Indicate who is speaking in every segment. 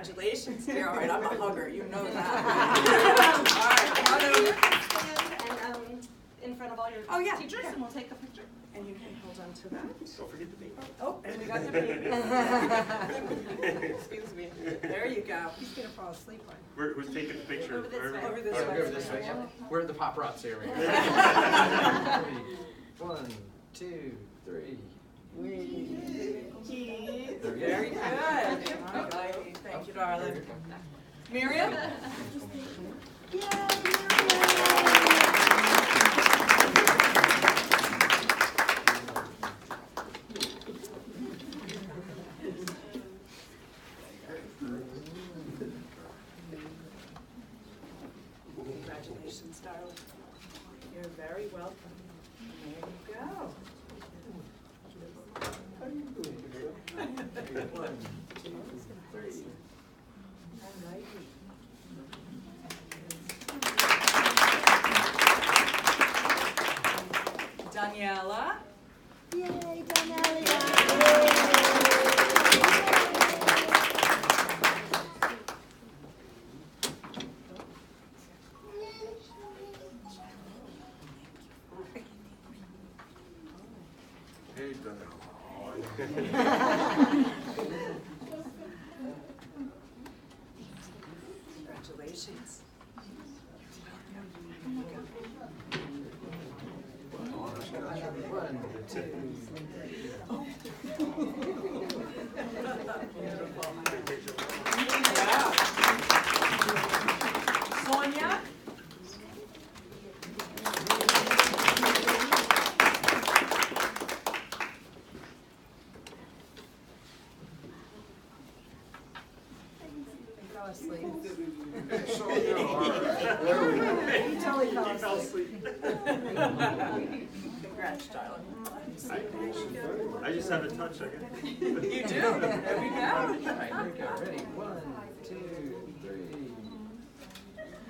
Speaker 1: Congratulations, dear. All right, I'm a hugger. You know that. All right,
Speaker 2: And in front of all your teachers, and we'll take a picture.
Speaker 1: and you can hold on to that.
Speaker 3: Don't forget the baby.
Speaker 1: Oh, and we got the baby. Excuse me. There you go.
Speaker 2: He's gonna fall asleep on.
Speaker 3: Who's taking the picture?
Speaker 2: Over this way.
Speaker 1: Over this
Speaker 4: Over
Speaker 1: way.
Speaker 4: this way, yeah. We're the paparazzi over here. 1, 2, 3.
Speaker 1: Very good. Thank you, darling. Miriam? Congratulations, darling. You're very welcome. There you go.
Speaker 4: 1, 2, 3.
Speaker 1: All righty. Daniela.
Speaker 5: Yay, Daniela!
Speaker 3: Hey, Daniela.
Speaker 1: Congratulations.
Speaker 4: 1, 2, 3.
Speaker 1: Yeah. Sonia?
Speaker 2: He fell asleep.
Speaker 1: He totally fell
Speaker 3: Fell asleep.
Speaker 1: Congrats, darling.
Speaker 3: I just haven't touched, I guess.
Speaker 1: You do. There we go.
Speaker 4: All right, here we go. Ready? 1, 2, 3.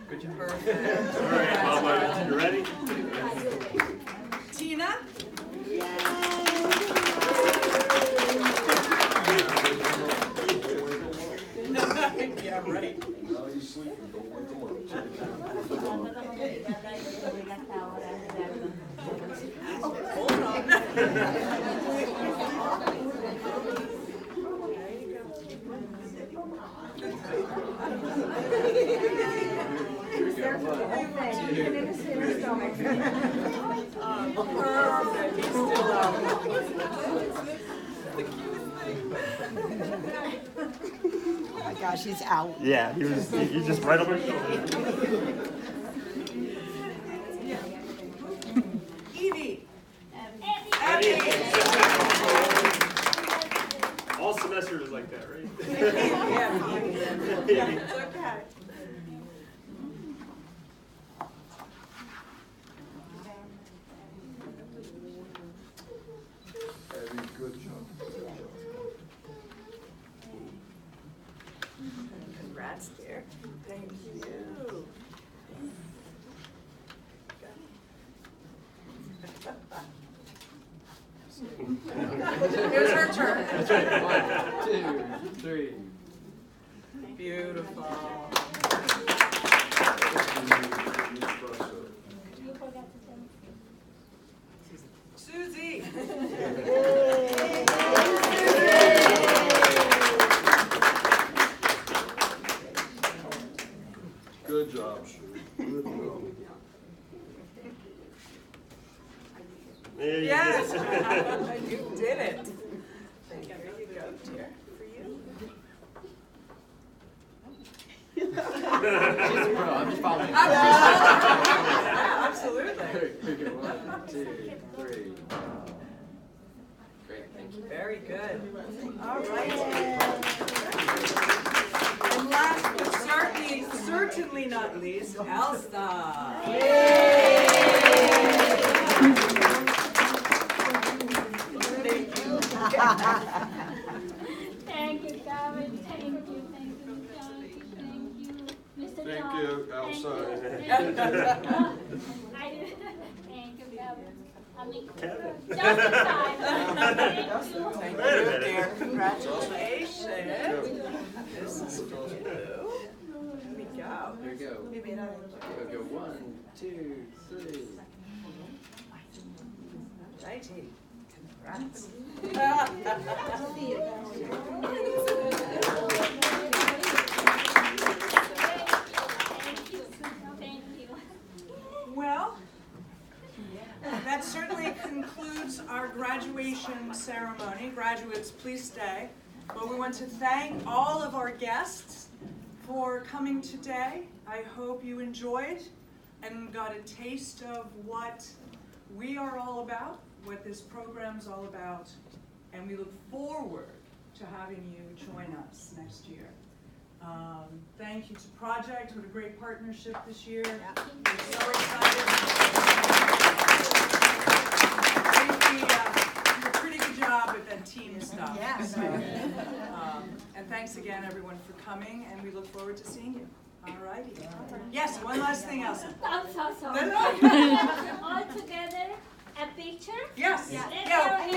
Speaker 4: Good job.
Speaker 1: Perfect.
Speaker 3: All right, Mama, you ready?
Speaker 1: Tina? Yeah, right.
Speaker 3: Now he's sleeping, don't wake him
Speaker 1: Hold on. There you go. Perfect. He's still out. The cutest thing.
Speaker 5: Oh my gosh, he's out.
Speaker 3: Yeah, he's just right over his shoulder.
Speaker 1: Evie.
Speaker 3: All semester is like that, right?
Speaker 1: Yeah, it's okay.
Speaker 3: Very good job.
Speaker 1: Congrats, dear. Thank you. Here's her turn.
Speaker 4: That's right. 1, 2, 3.
Speaker 1: Beautiful. Susie.
Speaker 3: Good job, Sue. Good job. There you
Speaker 1: Yes,
Speaker 3: go.
Speaker 1: you did it. There you go, dear. For you.
Speaker 4: She's a pro. I'm just following.
Speaker 1: Yeah, absolutely.
Speaker 4: Here we go. 1, 2, 3. Great, thank you.
Speaker 1: Very good. All right. And last but certainly not least, Elsa. Thank you.
Speaker 6: Thank you, Gavin. Thank you, John. Thank you, Mr.
Speaker 3: Thank
Speaker 6: John.
Speaker 3: you, Elsa.
Speaker 6: Thank you, Gavin. I mean,
Speaker 3: Kevin.
Speaker 6: just in time. Thank you.
Speaker 1: Thank
Speaker 3: Wait a
Speaker 1: you,
Speaker 3: minute.
Speaker 1: dear. Congratulations. This is go.
Speaker 4: There we go. Go 1, 2, 3.
Speaker 1: Righty. Congrats.
Speaker 6: Thank you.
Speaker 1: Well, that certainly concludes our graduation ceremony. Graduates, please stay. But we want to thank all of our guests for coming today. I hope you enjoyed and got a taste of what we are all about, what this program's all about, and we look forward to having you join us next year. Thank you to Project, what a great partnership this year. We're so excited. I think we did a pretty good job with that team stuff.
Speaker 5: Yeah.
Speaker 1: So, and thanks again, everyone, for coming, and we look forward to seeing you. All righty. Yes, one last thing, Elsa.
Speaker 6: I'm so sorry.
Speaker 1: No, no.
Speaker 6: All together, a picture?
Speaker 1: Yes.
Speaker 6: Let's
Speaker 1: Yeah.
Speaker 6: go.